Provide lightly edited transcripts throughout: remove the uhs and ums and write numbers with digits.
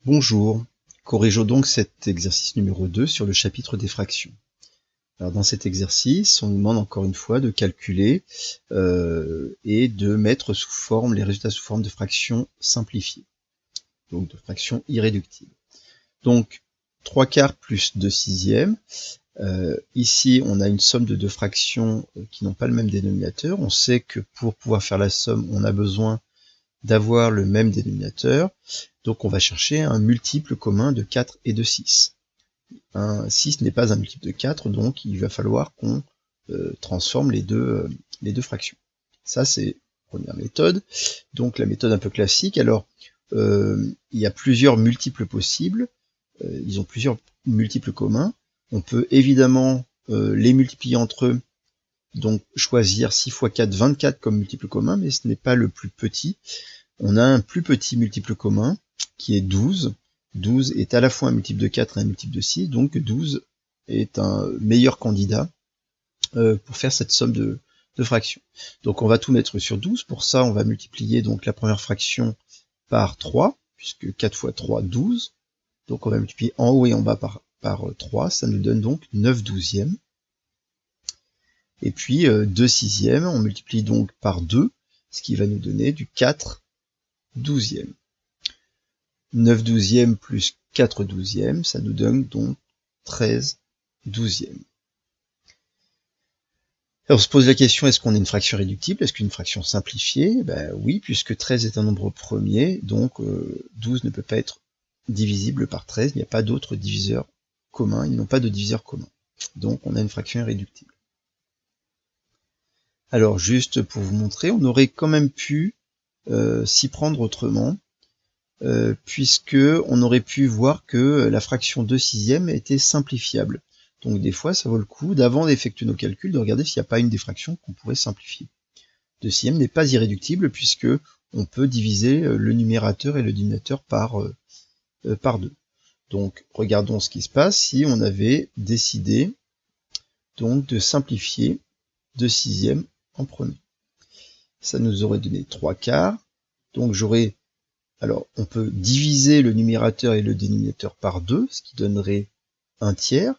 Bonjour, corrigeons donc cet exercice numéro 2 sur le chapitre des fractions. Alors dans cet exercice, on nous demande encore une fois de calculer et de mettre les résultats sous forme de fractions simplifiées, donc de fractions irréductibles. Donc 3/4 plus 2/6. Ici, on a une somme de deux fractions qui n'ont pas le même dénominateur. On sait que pour pouvoir faire la somme, on a besoin d'avoir le même dénominateur. Donc on va chercher un multiple commun de 4 et de 6. 6 n'est pas un multiple de 4, donc il va falloir qu'on transforme les deux fractions. Ça, c'est la première méthode. Donc la méthode un peu classique. Alors, il y a plusieurs multiples possibles. Ils ont plusieurs multiples communs. On peut évidemment les multiplier entre eux, donc choisir 6 x 4, 24 comme multiple commun, mais ce n'est pas le plus petit. On a un plus petit multiple commun, qui est 12. 12 est à la fois un multiple de 4 et un multiple de 6, donc 12 est un meilleur candidat pour faire cette somme de fractions. Donc on va tout mettre sur 12, pour ça on va multiplier donc la première fraction par 3, puisque 4 x 3, 12. Donc on va multiplier en haut et en bas par 3, ça nous donne donc 9/12. Et puis 2/6, on multiplie donc par 2, ce qui va nous donner du 4/12. 9/12 plus 4/12, ça nous donne donc 13/12. Alors on se pose la question, est-ce qu'on a une fraction réductible? Est-ce qu'une fraction simplifiée? Ben oui, puisque 13 est un nombre premier, donc 12 ne peut pas être divisible par 13, il n'y a pas d'autres diviseurs communs, ils n'ont pas de diviseur commun. Donc on a une fraction irréductible. Alors juste pour vous montrer, on aurait quand même pu s'y prendre autrement, puisque on aurait pu voir que la fraction 2/6 était simplifiable. Donc des fois, ça vaut le coup, d'avant d'effectuer nos calculs, de regarder s'il n'y a pas une des fractions qu'on pourrait simplifier. 2/6 n'est pas irréductible, puisque on peut diviser le numérateur et le dénominateur par 2. Donc regardons ce qui se passe si on avait décidé donc de simplifier 2/6 en premier. Ça nous aurait donné 3/4. Donc j'aurais... Alors on peut diviser le numérateur et le dénominateur par 2, ce qui donnerait 1/3.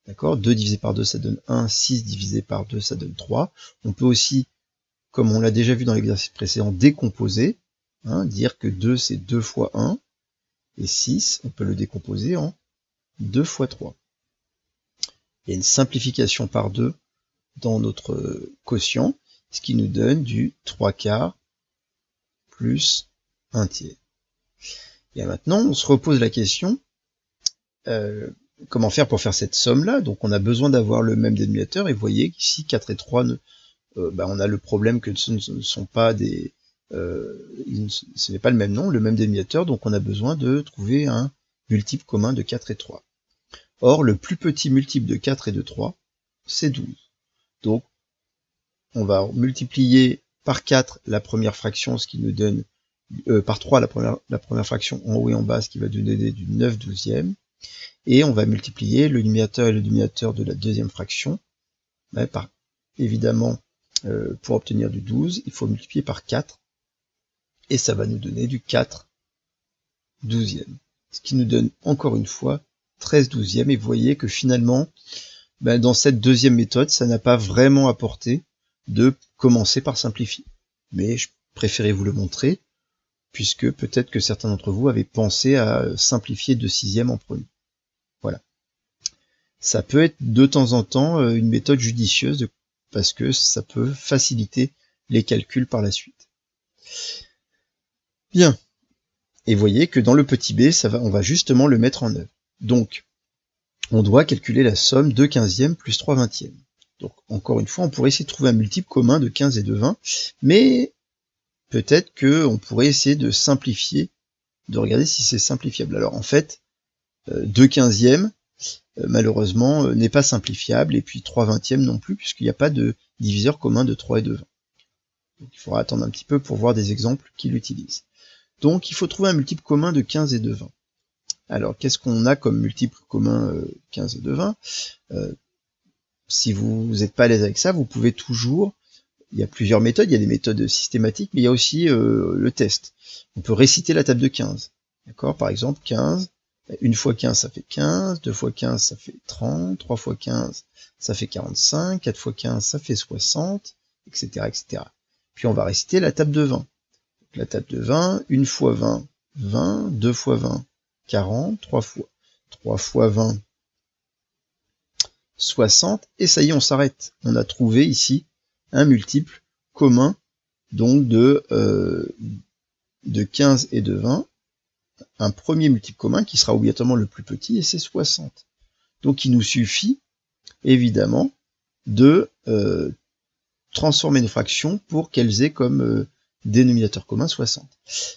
D'accord, 2 divisé par 2, ça donne 1, 6 divisé par 2, ça donne 3. On peut aussi, comme on l'a déjà vu dans l'exercice précédent, décomposer, dire que 2 c'est 2 fois 1, et 6, on peut le décomposer en 2 fois 3. Il y a une simplification par 2 dans notre quotient, ce qui nous donne du 3/4 plus 1/3. Et maintenant, on se repose la question, comment faire pour faire cette somme-là? Donc on a besoin d'avoir le même dénominateur, et vous voyez qu'ici 4 et 3, on a le problème que ce ne sont pas des... ce n'est pas le même nom, le même dénominateur, donc on a besoin de trouver un multiple commun de 4 et 3. Or, le plus petit multiple de 4 et de 3, c'est 12. Donc, on va multiplier par 4 la première fraction, ce qui nous donne... par 3 la première fraction en haut et en bas, ce qui va nous donner du 9/12. Et on va multiplier le numérateur et le dénominateur de la deuxième fraction. Évidemment, pour obtenir du 12, il faut multiplier par 4. Et ça va nous donner du 4/12. Ce qui nous donne encore une fois 13/12. Et vous voyez que finalement, dans cette deuxième méthode, ça n'a pas vraiment apporté de commencer par simplifier. Mais je préférais vous le montrer, puisque peut-être que certains d'entre vous avaient pensé à simplifier 2/6 en premier. Voilà. Ça peut être de temps en temps une méthode judicieuse, parce que ça peut faciliter les calculs par la suite. Bien. Et vous voyez que dans le petit b, on va justement le mettre en œuvre. Donc, on doit calculer la somme 2/15 plus 3/20. Donc, encore une fois, on pourrait essayer de trouver un multiple commun de 15 et de 20, mais peut-être qu'on pourrait essayer de simplifier, de regarder si c'est simplifiable. Alors, en fait, 2/15, malheureusement, n'est pas simplifiable, et puis 3/20 non plus, puisqu'il n'y a pas de diviseur commun de 3 et de 20. Donc, il faudra attendre un petit peu pour voir des exemples qui l'utilisent. Donc, il faut trouver un multiple commun de 15 et de 20. Alors, qu'est-ce qu'on a comme multiple commun 15 et de 20 ? Si vous n'êtes pas à l'aise avec ça, vous pouvez toujours... Il y a plusieurs méthodes, il y a des méthodes systématiques, mais il y a aussi le test. On peut réciter la table de 15. D'accord? Par exemple, 15. 1 fois 15, ça fait 15. 2 fois 15, ça fait 30. 3 fois 15, ça fait 45. 4 fois 15, ça fait 60, etc., etc. Puis on va réciter la table de 20. La table de 20, 1 fois 20, 20. 2 fois 20, 40. 3 fois 20, 60. Et ça y est, on s'arrête. On a trouvé ici un multiple commun donc de 15 et de 20. Un premier multiple commun qui sera obligatoirement le plus petit, et c'est 60. Donc il nous suffit, évidemment, de transformer nos fractions pour qu'elles aient comme dénominateur commun 60.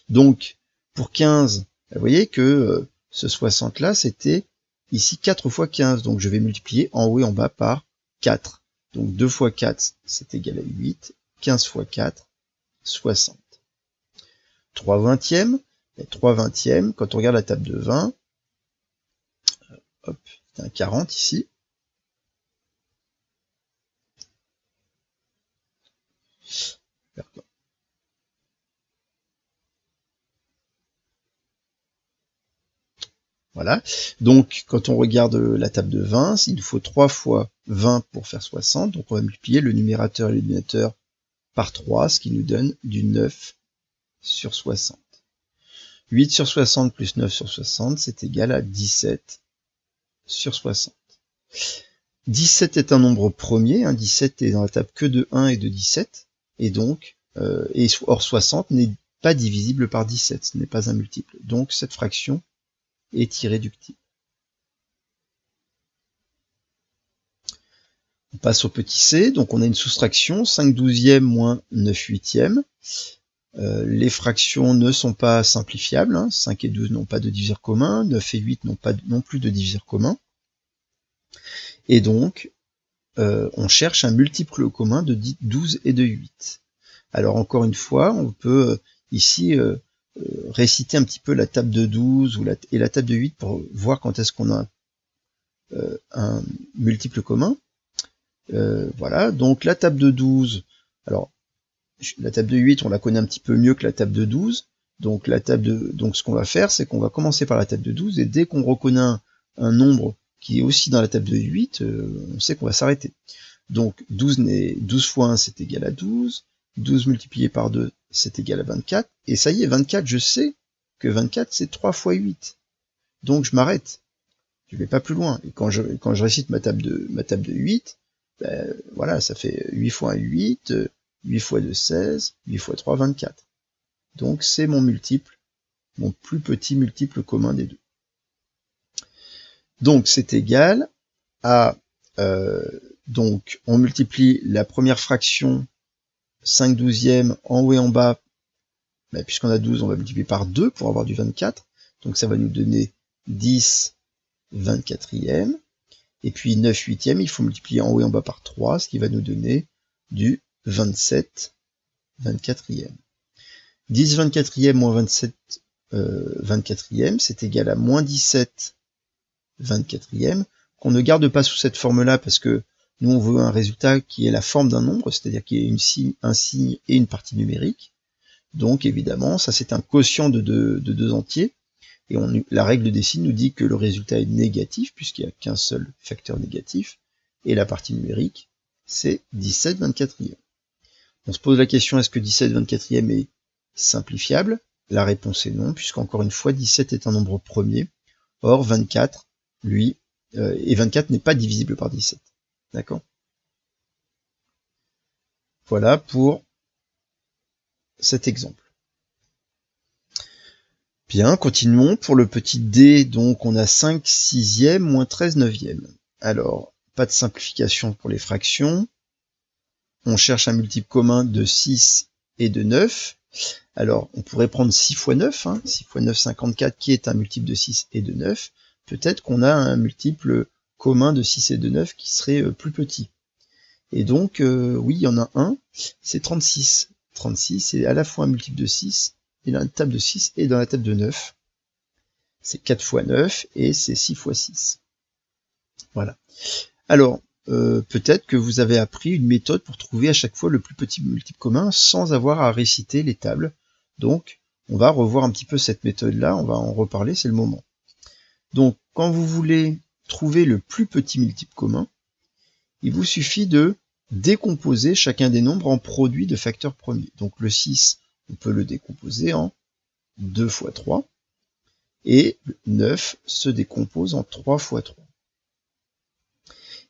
Donc, pour 15, vous voyez que ce 60-là, c'était ici 4 fois 15. Donc je vais multiplier en haut et en bas par 4. Donc 2 fois 4, c'est égal à 8. 15 fois 4, 60. 3 vingtièmes. 3 vingtièmes, quand on regarde la table de 20, hop, c'est un 40 ici. Voilà. Donc, quand on regarde la table de 20, il nous faut 3 fois 20 pour faire 60. Donc, on va multiplier le numérateur et le dénominateur par 3, ce qui nous donne du 9 sur 60. 8 sur 60 plus 9 sur 60, c'est égal à 17 sur 60. 17 est un nombre premier, 17 est dans la table que de 1 et de 17, et donc, or 60 n'est pas divisible par 17, ce n'est pas un multiple. Donc cette fraction est irréductible. On passe au petit c, donc on a une soustraction, 5 douzièmes moins 9 huitièmes. Les fractions ne sont pas simplifiables, 5 et 12 n'ont pas de diviseur commun, 9 et 8 n'ont pas non plus de diviseur commun. Et donc, on cherche un multiple commun de 12 et de 8. Alors encore une fois, on peut ici réciter un petit peu la table de 12 et la table de 8 pour voir quand est-ce qu'on a un multiple commun. Voilà, donc la table de 12, alors la table de 8, on la connaît un petit peu mieux que la table de 12. Donc ce qu'on va faire, c'est qu'on va commencer par la table de 12, et dès qu'on reconnaît un nombre qui est aussi dans la table de 8, on sait qu'on va s'arrêter. Donc 12 fois 1, c'est égal à 12. 12 multiplié par 2, c'est égal à 24. Et ça y est, 24, je sais que 24, c'est 3 fois 8. Donc je m'arrête. Je ne vais pas plus loin. Et quand je récite ma table de 8, ben, voilà, ça fait 8 fois 1, 8, 8 fois 2, 16, 8 fois 3, 24. Donc c'est mon multiple, mon plus petit multiple commun des deux. Donc c'est égal à, donc on multiplie la première fraction 5 douzièmes en haut et en bas, ben, puisqu'on a 12, on va multiplier par 2 pour avoir du 24, donc ça va nous donner 10 24e, et puis 9 huitièmes, il faut multiplier en haut et en bas par 3, ce qui va nous donner du 27 24e. 10 24e moins 27 24e, c'est égal à moins 17 24e, qu'on ne garde pas sous cette forme-là parce que nous on veut un résultat qui est la forme d'un nombre, c'est-à-dire qu'il y ait un signe et une partie numérique. Donc évidemment, ça c'est un quotient de deux entiers, et la règle des signes nous dit que le résultat est négatif, puisqu'il n'y a qu'un seul facteur négatif, et la partie numérique, c'est 17 24e. On se pose la question, est-ce que 17 24e est simplifiable? La réponse est non, puisqu'encore une fois, 17 est un nombre premier, or 24, lui, et 24 n'est pas divisible par 17. D'accord? Voilà pour cet exemple. Bien, continuons. Pour le petit d, donc on a 5 sixièmes moins 13 neuvièmes. Alors, pas de simplification pour les fractions. On cherche un multiple commun de 6 et de 9. Alors, on pourrait prendre 6 fois 9, 6 fois 9, 54, qui est un multiple de 6 et de 9. Peut-être qu'on a un multiple commun de 6 et de 9 qui serait plus petit. Et donc, oui, il y en a un, c'est 36. 36, c'est à la fois un multiple de 6, et dans la table de 6 et dans la table de 9. C'est 4 fois 9, et c'est 6 fois 6. Voilà. Alors, peut-être que vous avez appris une méthode pour trouver à chaque fois le plus petit multiple commun sans avoir à réciter les tables. Donc, on va revoir un petit peu cette méthode-là, on va en reparler, c'est le moment. Donc, quand vous voulez trouver le plus petit multiple commun, il vous suffit de décomposer chacun des nombres en produit de facteurs premiers. Donc le 6, on peut le décomposer en 2 fois 3, et le 9 se décompose en 3 fois 3.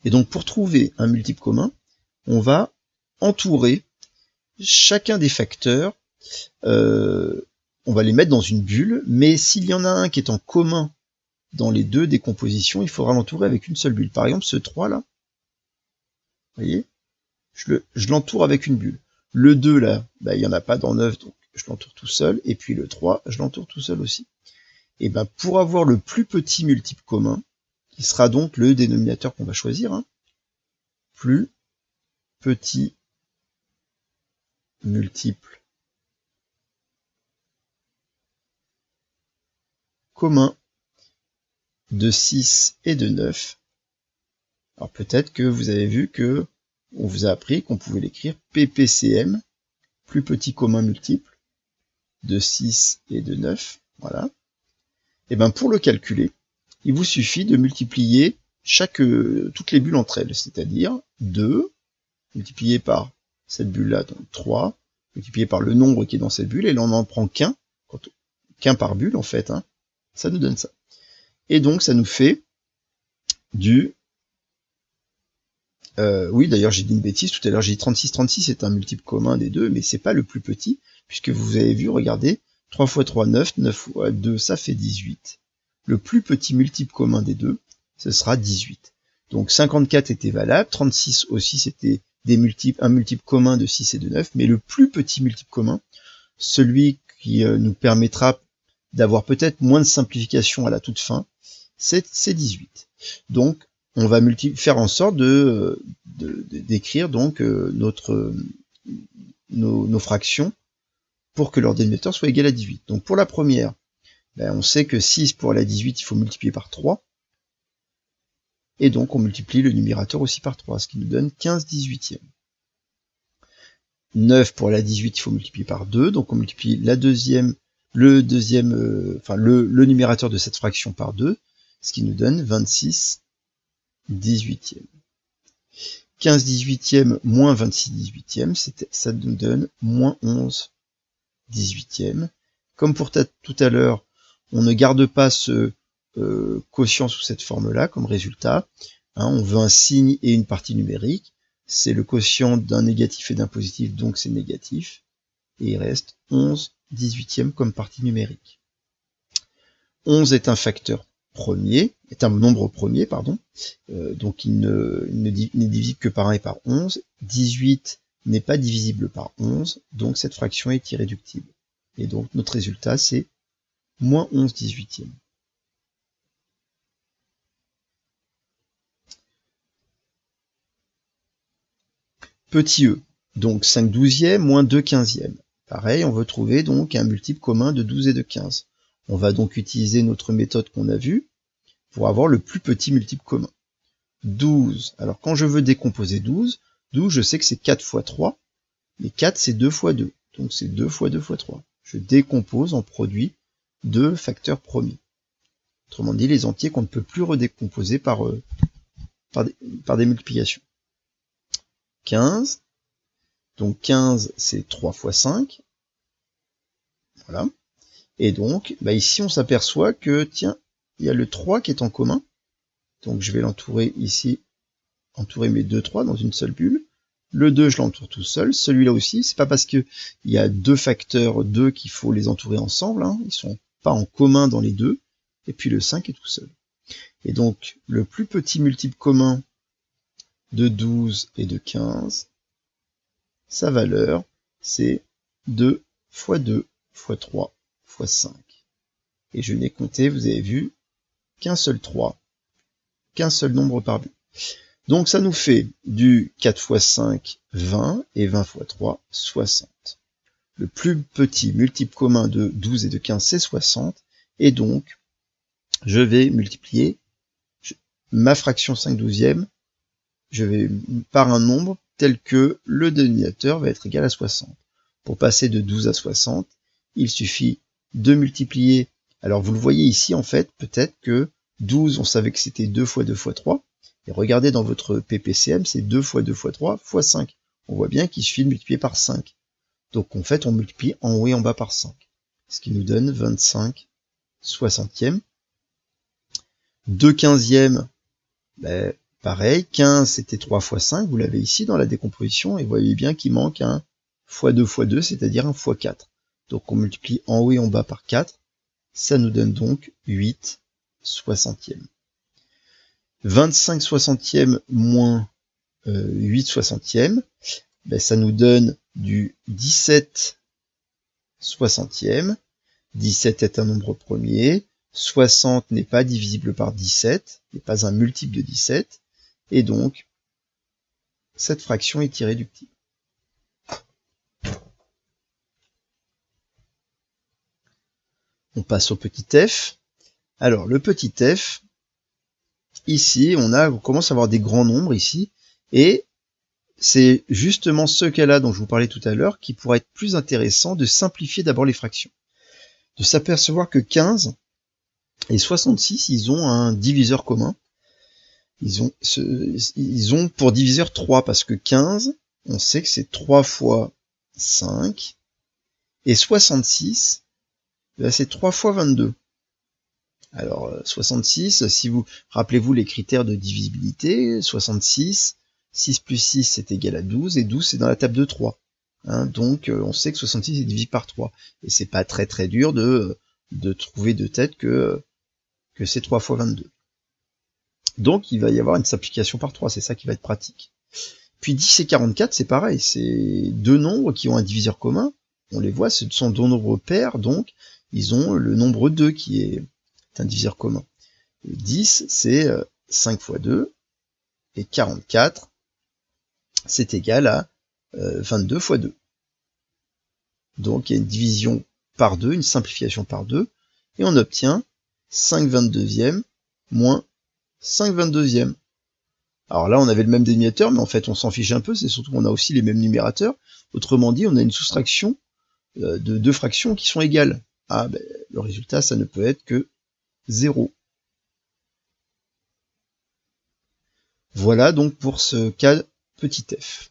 Et donc pour trouver un multiple commun, on va entourer chacun des facteurs, on va les mettre dans une bulle, mais s'il y en a un qui est en commun dans les deux décompositions, il faudra l'entourer avec une seule bulle. Par exemple, ce 3 là, vous voyez, je l'entoure avec une bulle. Le 2 là, il n'y en a pas dans 9, donc je l'entoure tout seul, et puis le 3, je l'entoure tout seul aussi. Et pour avoir le plus petit multiple commun, qui sera donc le dénominateur qu'on va choisir, plus petit multiple commun de 6 et de 9. Alors peut-être que vous avez vu que on vous a appris qu'on pouvait l'écrire PPCM, plus petit commun multiple de 6 et de 9. Voilà. Et pour le calculer, il vous suffit de multiplier toutes les bulles entre elles, c'est-à-dire 2 multiplié par cette bulle-là, donc 3, multiplié par le nombre qui est dans cette bulle, et là on n'en prend qu'un par bulle en fait, ça nous donne ça. Et donc ça nous fait du... oui, d'ailleurs j'ai dit une bêtise tout à l'heure, j'ai dit 36, 36 est un multiple commun des deux, mais c'est pas le plus petit, puisque vous avez vu, regardez, 3 fois 3, 9, 9 fois 2, ça fait 18. Le plus petit multiple commun des deux, ce sera 18. Donc 54 était valable, 36 aussi c'était un multiple commun de 6 et de 9, mais le plus petit multiple commun, celui qui nous permettra d'avoir peut-être moins de simplification à la toute fin, c'est 18. Donc on va faire en sorte d'écrire donc nos fractions pour que leur dénominateur soit égal à 18. Donc pour la première, on sait que 6 pour aller à 18, il faut multiplier par 3. Et donc on multiplie le numérateur aussi par 3, ce qui nous donne 15 18e. 9 pour aller à 18, il faut multiplier par 2, donc on multiplie le numérateur de cette fraction par 2, ce qui nous donne 26 18e. 15 18e moins 26 18e, ça nous donne moins 11 18e. Comme pour tout à l'heure, on ne garde pas ce quotient sous cette forme-là comme résultat. On veut un signe et une partie numérique. C'est le quotient d'un négatif et d'un positif, donc c'est négatif. Et il reste 11 18e comme partie numérique. 11 est un facteur premier, est un nombre premier, pardon. Donc il n'est divisible que par 1 et par 11. 18 n'est pas divisible par 11, donc cette fraction est irréductible. Et donc notre résultat c'est moins 11 18e. Petit e, donc 5 douzièmes moins 2 quinzièmes. Pareil, on veut trouver donc un multiple commun de 12 et de 15. On va donc utiliser notre méthode qu'on a vue pour avoir le plus petit multiple commun. 12, alors quand je veux décomposer 12, je sais que c'est 4 fois 3, mais 4 c'est 2 fois 2, donc c'est 2 fois 2 fois 3. Je décompose en produit de facteurs premiers. Autrement dit, les entiers qu'on ne peut plus redécomposer par des multiplications. 15, donc 15 c'est 3 fois 5, voilà. Et donc, ici on s'aperçoit que, tiens, il y a le 3 qui est en commun, donc je vais l'entourer ici, entourer mes deux 3 dans une seule bulle. Le 2, je l'entoure tout seul, celui-là aussi, c'est pas parce qu'il y a deux facteurs 2 qu'il faut les entourer ensemble, ils sont pas en commun dans les deux, et puis le 5 est tout seul. Et donc, le plus petit multiple commun de 12 et de 15, sa valeur, c'est 2 fois 2 fois 3 fois 5. Et je n'ai compté, vous avez vu, qu'un seul 3, qu'un seul nombre par bulle. Donc ça nous fait du 4 fois 5, 20, et 20 fois 3, 60. Le plus petit multiple commun de 12 et de 15, c'est 60, et donc je vais multiplier ma fraction 5 douzièmes par un nombre tel que le dénominateur va être égal à 60. Pour passer de 12 à 60, il suffit 2 multiplié, alors vous le voyez ici en fait, peut-être que 12, on savait que c'était 2 fois 2 fois 3, et regardez dans votre PPCM, c'est 2 fois 2 fois 3 fois 5. On voit bien qu'il suffit de multiplier par 5. Donc en fait, on multiplie en haut et en bas par 5. Ce qui nous donne 25 soixantièmes. 2 quinzièmes, ben, pareil, 15 c'était 3 fois 5, vous l'avez ici dans la décomposition, et vous voyez bien qu'il manque un fois 2 fois 2, c'est-à-dire un fois 4. Donc on multiplie en haut et en bas par 4, ça nous donne donc 8 soixantièmes. 25 soixantièmes moins 8 soixantièmes, ben, ça nous donne du 17 soixantièmes. 17 est un nombre premier, 60 n'est pas divisible par 17, n'est pas un multiple de 17, et donc cette fraction est irréductible. On passe au petit f. Alors le petit f, ici on commence à avoir des grands nombres ici, et c'est justement ce cas-là dont je vous parlais tout à l'heure qui pourrait être plus intéressant de simplifier d'abord les fractions. De s'apercevoir que 15 et 66, ils ont un diviseur commun. Ils ont pour diviseur 3, parce que 15, on sait que c'est 3 fois 5, et 66, là c'est 3 fois 22. Alors 66, si vous rappelez-vous les critères de divisibilité, 66, 6 plus 6 c'est égal à 12, et 12 c'est dans la table de 3. Hein, donc on sait que 66 est divisé par 3. Et c'est pas très très dur de trouver de tête que c'est 3 fois 22. Donc il va y avoir une simplification par 3, c'est ça qui va être pratique. Puis 10 et 44, c'est pareil, c'est deux nombres qui ont un diviseur commun. On les voit, ce sont deux nombres pairs, donc ils ont le nombre 2 qui est un diviseur commun. 10, c'est 5 fois 2, et 44, c'est égal à 22 fois 2. Donc il y a une division par 2, une simplification par 2, et on obtient 5 22e moins 5 22e. Alors là, on avait le même dénominateur, mais en fait, on s'en fiche un peu, c'est surtout qu'on a aussi les mêmes numérateurs. Autrement dit, on a une soustraction de deux fractions qui sont égales. Ah, ben, le résultat, ça ne peut être que 0. Voilà donc pour ce cas petit f.